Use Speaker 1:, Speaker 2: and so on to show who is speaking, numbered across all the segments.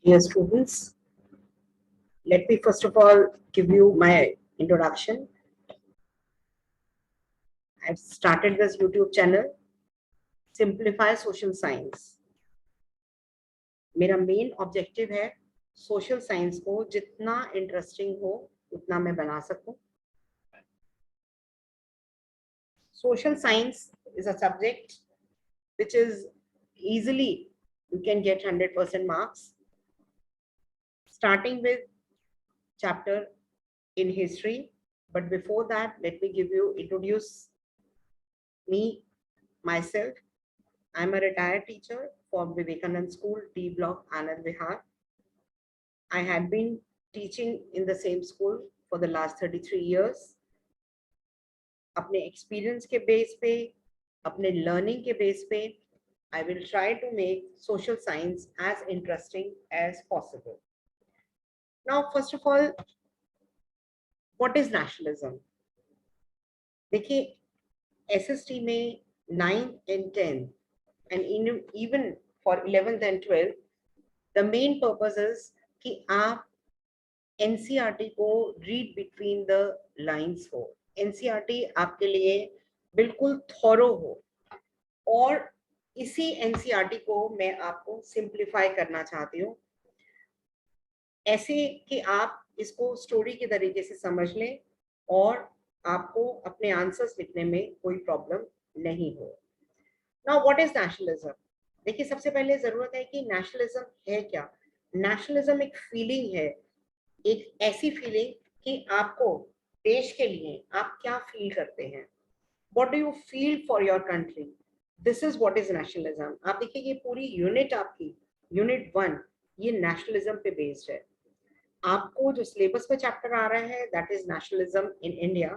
Speaker 1: Dear students, let me first of all give you my introduction. I've started this YouTube channel, Simplify Social Science. मेरा main objective है social science को जितना interesting हो उतना मैं बना सकूं. Social science is a subject which is easily you can get 100% marks, starting with chapter in history. But before that, let me introduce me, myself. I'm a retired teacher from Vivekanand School, D Block, Anand Vihar. I had been teaching in the same school for the last 33 years. अपने experience के base पे, अपने learning के base पे, I will try to make social science as interesting as possible. Now, first of all, what is nationalism? देखिए, SST में 9th and 10th and even for 11th and 12th, the main purpose is कि आप NCERT को read between the lines हो. NCERT आपके लिए बिल्कुल thorough हो और इसी NCERT को मैं आपको सिंप्लीफाई करना चाहती हूँ ऐसे कि आप इसको स्टोरी के तरीके से समझ लें और आपको अपने आंसर्स लिखने में कोई प्रॉब्लम नहीं हो. Now what is nationalism? देखिए, सबसे पहले जरूरत है कि नेशनलिज्म है क्या. नेशनलिज्म एक फीलिंग है, एक ऐसी फीलिंग कि आपको देश के लिए आप क्या फील करते हैं. What do you feel for your country, this is what is nationalism. आप देखिए ये पूरी यूनिट आपकी यूनिट 1 ये नेशनलिज्म पे बेस्ड है. आपको जो सिलेबस में चैप्टर आ रहा है that is nationalism in India,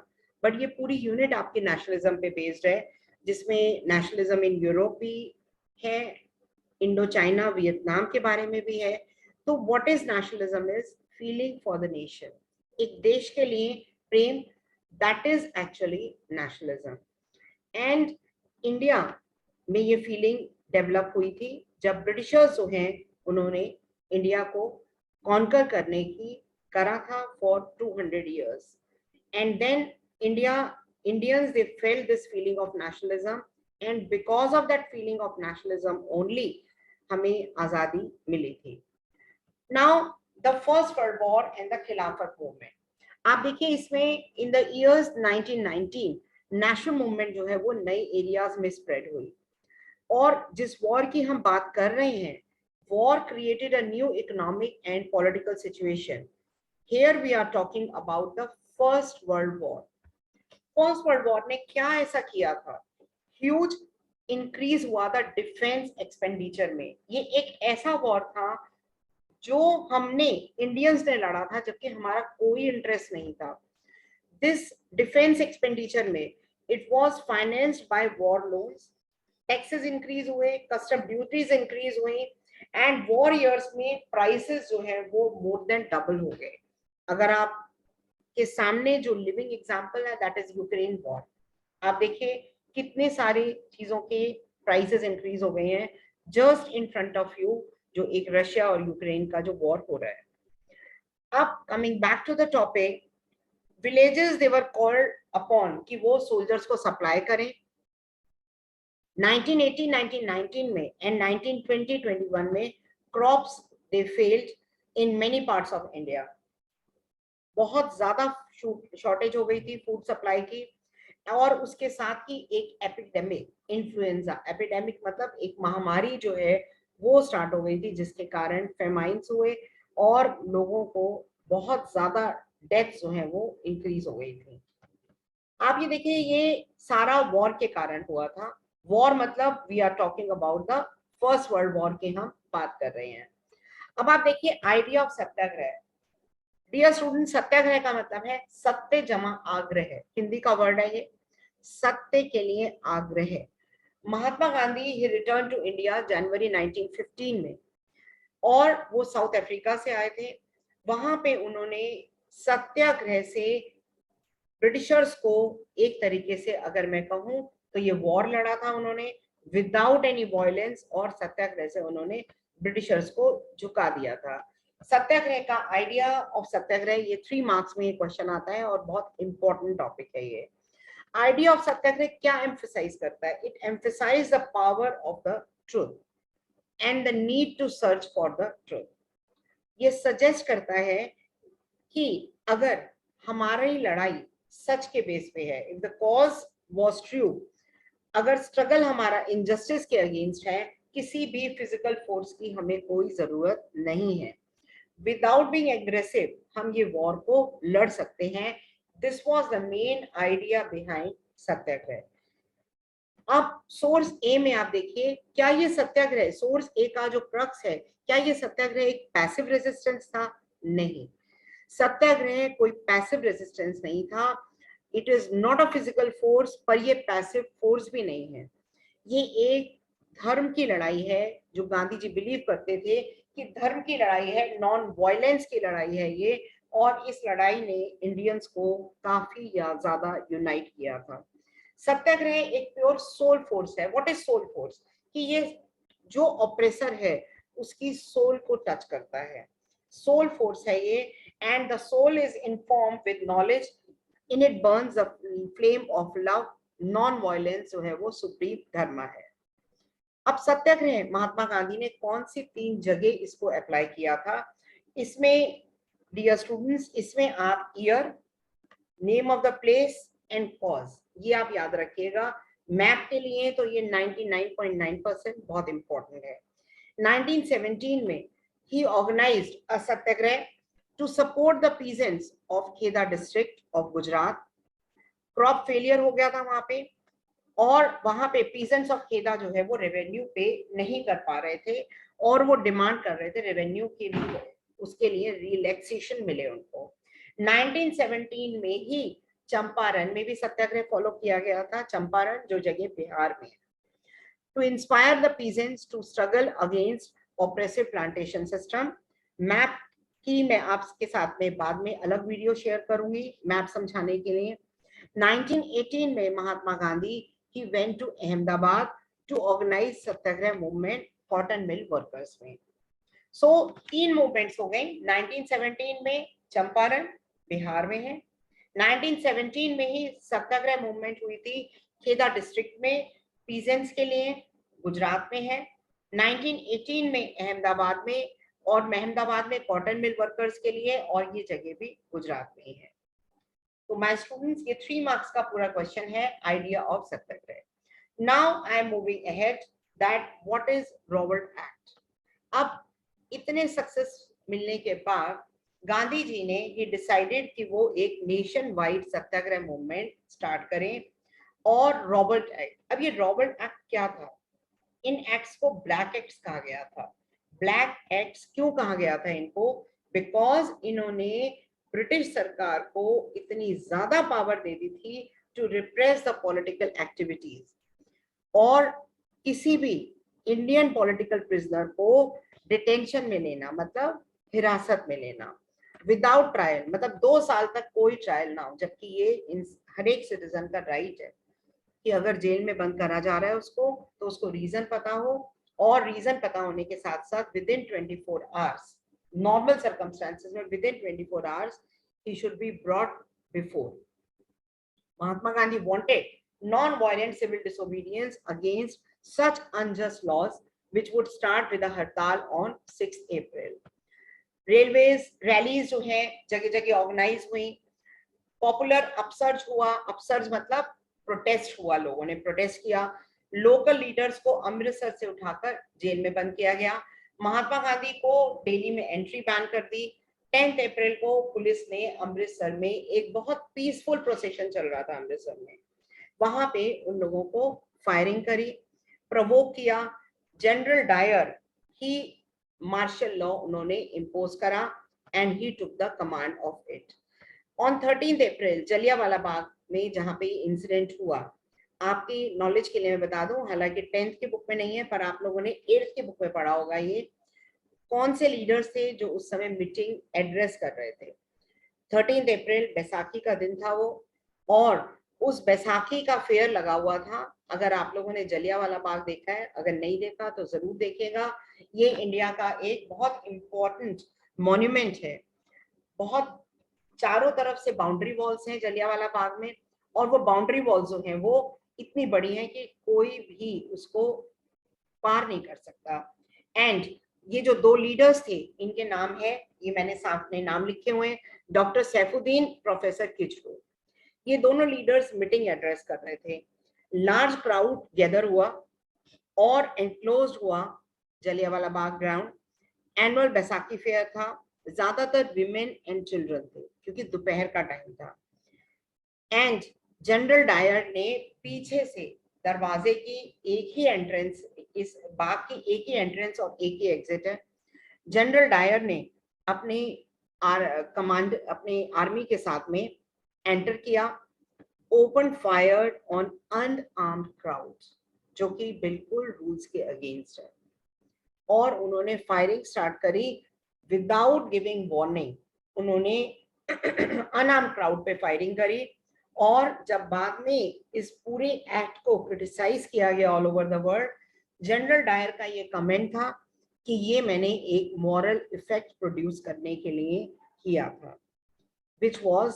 Speaker 1: but ये पूरी यूनिट आपकी नेशनलिज्म पे बेस्ड है जिसमें नेशनलिज्म इन यूरोप भी है, इंडो चाइना वियतनाम के बारे में भी है. तो what is nationalism is feeling for the nation, एक देश के लिए प्रेम, that is actually nationalism. And India में ये फीलिंग डेवलप हुई थी जब ब्रिटिशर्स जो हैं उन्होंने इंडिया को कॉन्कर करने की करा था for 200 years. And then Indians, they felt this feeling of nationalism, and because of that feeling of nationalism only हमें आजादी मिली थी. Now the first world war and the खिलाफत movement, आप देखिए इसमें in the years 1919 national movement जो है वो नए एरियाज में स्प्रेड हुई. और जिस वॉर की हम बात कर रहे हैं, war created a new economic and political situation. Here we are talking about the First World War. First World War ने क्या ऐसा किया था? Huge increase हुआ था डिफेंस एक्सपेंडिचर में. ये एक ऐसा वॉर था जो हमने इंडियंस ने लड़ा था जबकि हमारा कोई इंटरेस्ट नहीं था. दिस डिफेंस एक्सपेंडिचर में it was financed by war loans, taxes increase हुए, कस्टम ड्यूटीज इंक्रीज हुई, एंड वॉर ईयर्स में प्राइसेस जो है वो मोर देन डबल हो गए. अगर आप के सामने जो लिविंग एग्जांपल है दैट इज यूक्रेन वॉर. आप देखिए कितने सारी चीजों के प्राइसेस इंक्रीज हो गए हैं just in front of you, जो एक रशिया और यूक्रेन का जो वॉर हो रहा है. अब coming back to the topic, villages they were called upon कि वो सोल्जर्स को सप्लाई करें. 1918-1919 में एंड 1920-21 में crops they failed in many parts of India. बहुत ज्यादा शॉर्टेज हो गई थी फूड सप्लाई की, और उसके साथ ही एक एपिडेमिक, इन्फ्लुएंजा एपिडेमिक मतलब एक महामारी जो है वो स्टार्ट हो गई थी जिसके कारण फेमाइन्स हुए और लोगों को बहुत ज्यादा डेथ्स जो है वो इंक्रीज हो गई थी. आप ये देखिए ये सारा वॉर के कारण हुआ था. वॉर मतलब we are talking about the first world war की हम बात कर रहे हैं. अब आप देखिए idea of satyagraha. Dear student, satyagraha का मतलब है सत्य जमा आग्रह, हिंदी का वर्ड है ये, सत्य के लिए आग्रह. महात्मा गांधी ही रिटर्न टू इंडिया जनवरी 1915 में, और वो साउथ अफ्रीका से आए थे. वहां पे उन्होंने सत्याग्रह से ब्रिटिशर्स को एक तरीके से अगर मैं कहूं तो ये वॉर लड़ा था उन्होंने विदाउट एनी वायलेंस, और सत्याग्रह से उन्होंने ब्रिटिशर्स को झुका दिया था। सत्याग्रह का आइडिया ऑफ सत्याग्रह, ये 3 मार्क्स में ये क्वेश्चन आता है और बहुत इंपॉर्टेंट टॉपिक है ये। आइडिया ऑफ सत्याग्रह क्या एम्फसाइज करता है? It emphasise the power of the truth and the need to search for the truth. ये सजेस्ट करता है कि अगर हमारी लड़ाई सच के बेस पे है, if the cause was true, अगर स्ट्रगल हमारा इनजस्टिस के अगेंस्ट है, किसी भी फिजिकल फोर्स की हमें कोई जरूरत नहीं है। विदाउट बीइंग एग्रेसिव हम ये वॉर को लड़ सकते हैं। This was the main idea behind satyagraha. अब सोर्स ए में आप देखिए, क्या ये सत्याग्रह, सोर्स ए का जो क्रक्स है, क्या ये सत्याग्रह एक पैसिव रेजिस्टेंस था? नहीं, सत्याग्रह कोई पैसिव रेजिस्टेंस नहीं था। It is not a physical force, पर ये पैसिव फोर्स भी नहीं है। ये एक धर्म की लड़ाई है, जो गांधी जी बिलीव करते थे कि धर्म की लड़ाई है, नॉन वायलेंस की लड़ाई है ये। और इस लड़ाई ने इंडियंस को काफी ज्यादा यूनाइट किया था। सत्याग्रह एक प्योर सोल फोर्स है। What is soul force? कि ये जो ऑपरेसर है उसकी सोल को टच करता है, सोल फोर्स है ये। And the soul is informed with knowledge, in it burns the flame of love. Non violence जो है वो सुप्रीम धर्म है। अब सत्याग्रह महात्मा गांधी ने कौन सी 3 जगह इसको अप्लाई किया था? इसमें डियर स्टूडेंट्स, इसमें आप year, name of the place and cause, ये आप याद रखिएगा। मैप के लिए तो ये 99.9% बहुत इंपॉर्टेंट है। 1917 में ही organized a satyagraha to support the peasants of Kheda district of Gujarat. Crop failure हो गया था वहां पे, और वहां पे पीजेंट्स ऑफ खेदा जो है वो रेवेन्यू पे नहीं कर पा रहे थे, और वो डिमांड कर रहे थे रेवेन्यू के लिए, उसके लिए रिलैक्सेशन मिले उनको। 1917 में ही चंपारण में भी सत्याग्रह फॉलो किया गया था, चंपारण जो जगह बिहार में है। To inspire the peasants to struggle against oppressive plantation system. Map की मैं आपके साथ में बाद में अलग वीडियो शेयर करूंगी मैप समझाने के लिए। 1918 में Mahatma Gandhi he went to Ahmedabad to organize satyagraha movement cotton mill workers में। सो 3 मूवमेंट्स हो गई। 1917 में चंपारण बिहार में है, 1917 में ही सत्याग्रह मूवमेंट हुई थी खेदा डिस्ट्रिक्ट में पीजेंट्स के लिए, गुजरात में है। 1918 में अहमदाबाद में, और अहमदाबाद में कॉटन मिल वर्कर्स के लिए, और ये जगह भी गुजरात में ही है। तो माय स्टूडेंट्स, ये 3 मार्क्स का पूरा क्वेश्चन है idea of Satyagraha. Now I am moving ahead that what is Robert act. अब इतने सक्सेस मिलने के बाद गांधी जी ने ये डिसाइडेड कि वो एक नेशन वाइड सत्याग्रह मूवमेंट स्टार्ट करें, और रॉबर्ट एक्ट। अब ये रॉबर्ट एक्ट क्या था? इन एक्ट्स को ब्लैक एक्ट्स कहा गया था। ब्लैक एक्ट्स क्यों कहा गया था इनको? बिकॉज इन्होंने ब्रिटिश सरकार को इतनी ज्यादा पावर दे दी थी to repress the political activities, और किसी भी इंडियन पॉलिटिकल प्रिजनर को डिटेंशन में लेना, मतलब हिरासत में लेना विदाउट ट्रायल, मतलब 2 साल तक कोई ट्रायल ना हो, जबकि ये हर एक सिटीजन का राइट है कि अगर जेल में बंद करा जा रहा है उसको, तो उसको रीजन पता हो, और रीजन पता होने के साथ साथ within 24 hours, normal circumstances में विद इन 24 आवर्स ही should be brought before. Mahatma Gandhi wanted non-violent civil disobedience against such unjust laws, which would start with a hartal on 6 April. Railways rallies जो है जगह जगह organise हुई, popular upsurge हुआ, upsurge मतलब protest हुआ, लोगों ने प्रोटेस्ट किया, लोकल लीडर्स को अमृतसर से उठाकर जेल में बंद किया गया, महात्मा गांधी को दिल्ली में एंट्री बैन कर दी। 10 अप्रैल को पुलिस ने अमृतसर में एक बहुत पीसफुल प्रोसेशन चल रहा था अमृतसर में, वहां पे उन लोगों को फायरिंग करी, प्रवोक किया। जनरल डायर ही मार्शल लॉ उन्होंने इम्पोज करा, and he took the command of it. On 13 अप्रैल जलियांवाला बाग में जहां पे इंसिडेंट हुआ, आपकी नॉलेज के लिए मैं बता दूं, हालांकि 10th की बुक में नहीं है पर आप लोगों ने 8th की बुक में पढ़ा होगा, ये कौन से लीडर्स थे जो उस समय मीटिंग एड्रेस कर रहे थे। 13 अप्रैल बैसाखी का दिन था वो, और उस बैसाखी का फेयर लगा हुआ था अगर आप लोगों ने जलियांवाला बाग देखा है, अगर नहीं देखा तो जरूर देखिएगा। ये इंडिया का एक बहुत इंपॉर्टेंट मॉन्यूमेंट है। बहुत चारों तरफ से बाउंड्री वॉल्स हैं जलियांवाला बाग में, और वो बाउंड्री वॉल्स जो हैं वो इतनी बड़ी हैं कि कोई भी उसको पार नहीं कर सकता। एंड ये जो दो लीडर्स थे, इनके नाम है, ये मैंने सामने नाम लिखे हुए हैं, डॉक्टर सैफुद्दीन, प्रोफेसर किचलू। ये दोनों लीडर्स मीटिंग एड्रेस कर रहे थे। लार्ज क्राउड गैदर हुआ और एनक्लोज्ड हुआ Jallianwala Bagh ground. Annual Baisakhi fair था, ज्यादातर विमेन एंड चिल्ड्रन थे क्योंकि दोपहर का टाइम था। एंड जनरल डायर ने पीछे से दरवाजे की एक ही एंट्रेंस, इस बाग की एक ही एंट्रेंस और एक ही एग्जिट है। जनरल डायर ने अपनी कमांड अपनी आर्मी के साथ में एंटर किया, open fire on unarmoured crowds, जो कि बिल्कुल रूल्स के अगेंस्ट है, और उन्होंने फायरिंग स्टार्ट करी विदाउट गिविंग वार्निंग। उन्होंने अनआर्म्ड क्राउड पे फायरिंग करी। और जब बाद में इस पूरे एक्ट को क्रिटिसाइज किया गया all over the world, General Dyer का ये कमेंट था कि ये मैंने एक मॉरल इफेक्ट प्रोड्यूस करने के लिए किया था, which was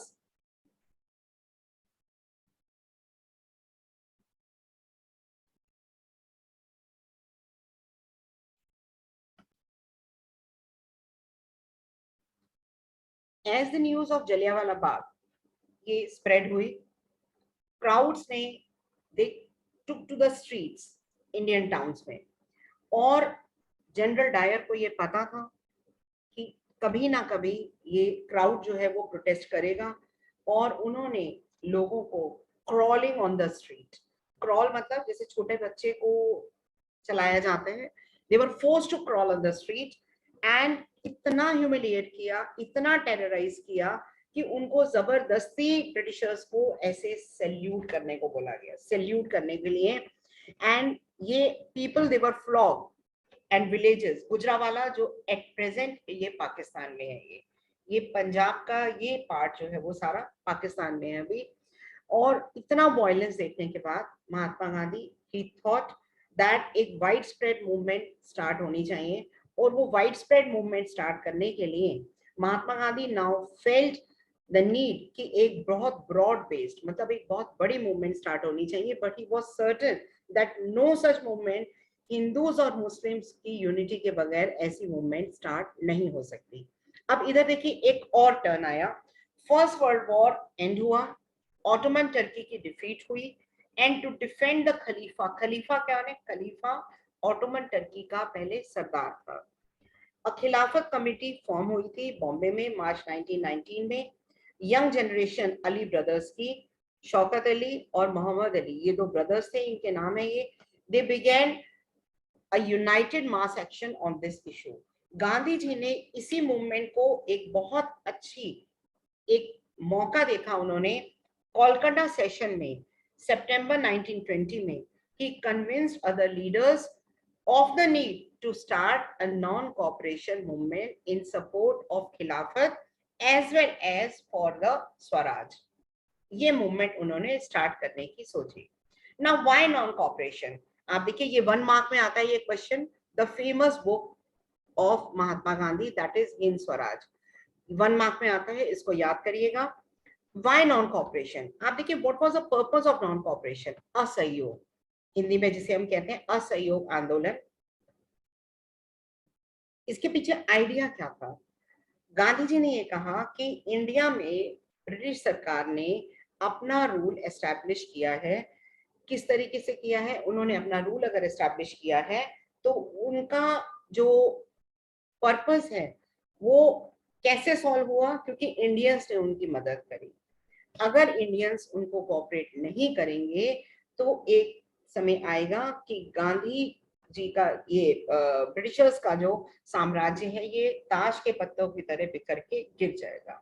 Speaker 1: as the news of Jallianwala Bagh ये स्प्रेड हुई, क्राउड्स ने they took to the streets Indian towns में। और जनरल डायर को ये पता था कि कभी ना कभी ये क्राउड जो है वो प्रोटेस्ट करेगा, और उन्होंने लोगों को crawling on the street, crawl मतलब जैसे छोटे बच्चे को चलाया जाता है, they were forced to crawl on the street. And इतना ह्यूमिलिएट किया, इतना टेरराइज किया कि उनको जबरदस्ती ब्रिटिशर्स को ऐसे सैल्यूट करने को बोला गया, सैल्यूट करने के लिए। एंड ये people they were flog and villages, Gujranwala जो एट प्रेजेंट ये पाकिस्तान में है, ये पंजाब का ये पार्ट जो है वो सारा पाकिस्तान में है अभी। और इतना वायलेंस देखने के बाद महात्मा गांधी ही थॉट दैट एक वाइड स्प्रेड मूवमेंट स्टार्ट होनी चाहिए। और वो वाइड स्प्रेड मूवमेंट स्टार्ट करने के लिए Mahatma Gandhi now felt the need कि एक बहुत ब्रॉड बेस्ड, मतलब एक बहुत बड़ी मूवमेंट स्टार्ट होनी चाहिए। But he was certain that no such movement, Hindus और मुस्लिम्स की यूनिटी के बगैर ऐसी मूवमेंट स्टार्ट नहीं हो सकती। अब इधर देखिए एक और टर्न आया, फर्स्ट वर्ल्ड वॉर एंड हुआ, ऑटोमन टर्की की डिफीट हुई, एंड टू डिफेंड द खलीफा, खलीफा क्या है, खलीफा ऑटोमन टर्की का पहले सरदार था। खिलाफत कमेटी फॉर्म हुई थी बॉम्बे में मार्च 1919 में। यंग जनरेशन अली ब्रदर्स की, शौकत अली और मोहम्मद अली, ये दो ब्रदर्स थे, इनके नाम है ये। They began a united mass action on this issue। Gandhi ji ने इसी मूवमेंट को एक बहुत अच्छी एक मौका देखा उन्होंने कोलकाता सेशन में सितंबर 1920 में। he convinced other leaders of the need to start a non-cooperation movement in support of khilafat as well as for the swaraj। ये मूवमेंट उन्होंने स्टार्ट करने की सोची। नाउ व्हाई नॉन कॉपरेशन, आप देखिए ये 1 मार्क में आता है ये question, the famous book of Mahatma Gandhi that is Hind Swaraj, 1 mark में आता है, इसको याद करिएगा। व्हाई नॉन कॉपरेशन, आप देखिए what was the purpose of non cooperation, असहयोग, हिंदी में जिसे हम कहते हैं असहयोग आंदोलन। इसके पीछे आइडिया क्या था, गांधी जी ने ये कहा कि इंडिया में ब्रिटिश सरकार ने अपना रूल एस्टैब्लिश किया है। किस तरीके से किया है, उन्होंने अपना रूल अगर एस्टैब्लिश किया है तो उनका जो पर्पस है वो कैसे सॉल्व हुआ, क्योंकि इंडियंस ने उनकी मदद करी। अगर इंडियंस उनको कोऑपरेट नहीं करेंगे तो एक समय आएगा कि गांधी जी का ये ब्रिटिशर्स का जो साम्राज्य है ये ताश के पत्तों की तरह बिखर के गिर जाएगा।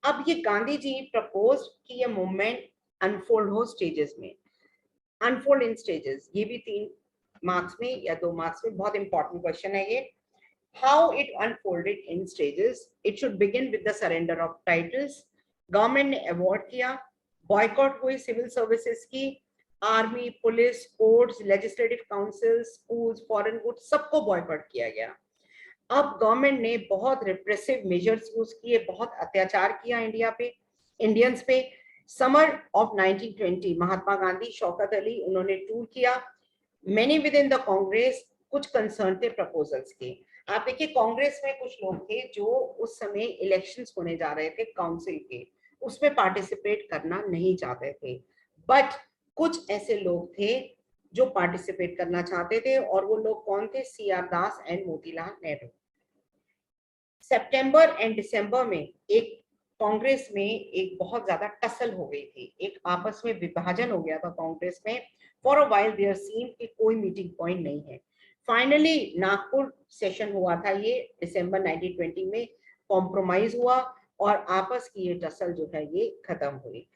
Speaker 1: अब ये गांधी जी प्रपोज कि ये मूवमेंट अनफोल्ड हो स्टेजेस में, अनफोल्ड इन स्टेजेस, ये भी 3 मार्क्स में या 2 मार्क्स में बहुत इंपॉर्टेंट क्वेश्चन है ये। How it unfolded in stages, it should begin with the surrender of titles, government ने अवॉर्ड किया, बॉयकॉट हुई सिविल सर्विसेज की, army, police, courts, legislative council, schools, foreign goods, सबको बॉयकॉट किया गया। अब गवर्नमेंट ने बहुत रिप्रेसिव मेजर्स यूज किए, बहुत अत्याचार किया इंडियंस पे। समर ऑफ 1920 महात्मा गांधी, शौकत अली, उन्होंने टूर किया। Many with in the Congress, कुछ कंसर्न थे प्रपोजल्स के। आप देखिए कांग्रेस में कुछ लोग थे जो उस समय इलेक्शंस होने जा रहे थे काउंसिल के, उसमें पार्टिसिपेट करना नहीं चाहते थे, बट कुछ ऐसे लोग थे जो पार्टिसिपेट करना चाहते थे, और वो लोग कौन थे? C R Das and Motilal Nehru. सितंबर एंड दिसंबर में एक कांग्रेस में एक बहुत ज्यादा टसल हो गई थी, एक आपस में विभाजन हो गया था कांग्रेस में। फॉर अ वाइल देयर सीम कि कोई मीटिंग पॉइंट नहीं है। फाइनली नागपुर सेशन हुआ था ये दिसंबर 1920 में, कॉम्प्रोमाइज हुआ और आपस की ये टसल जो है ये खत्म हुई।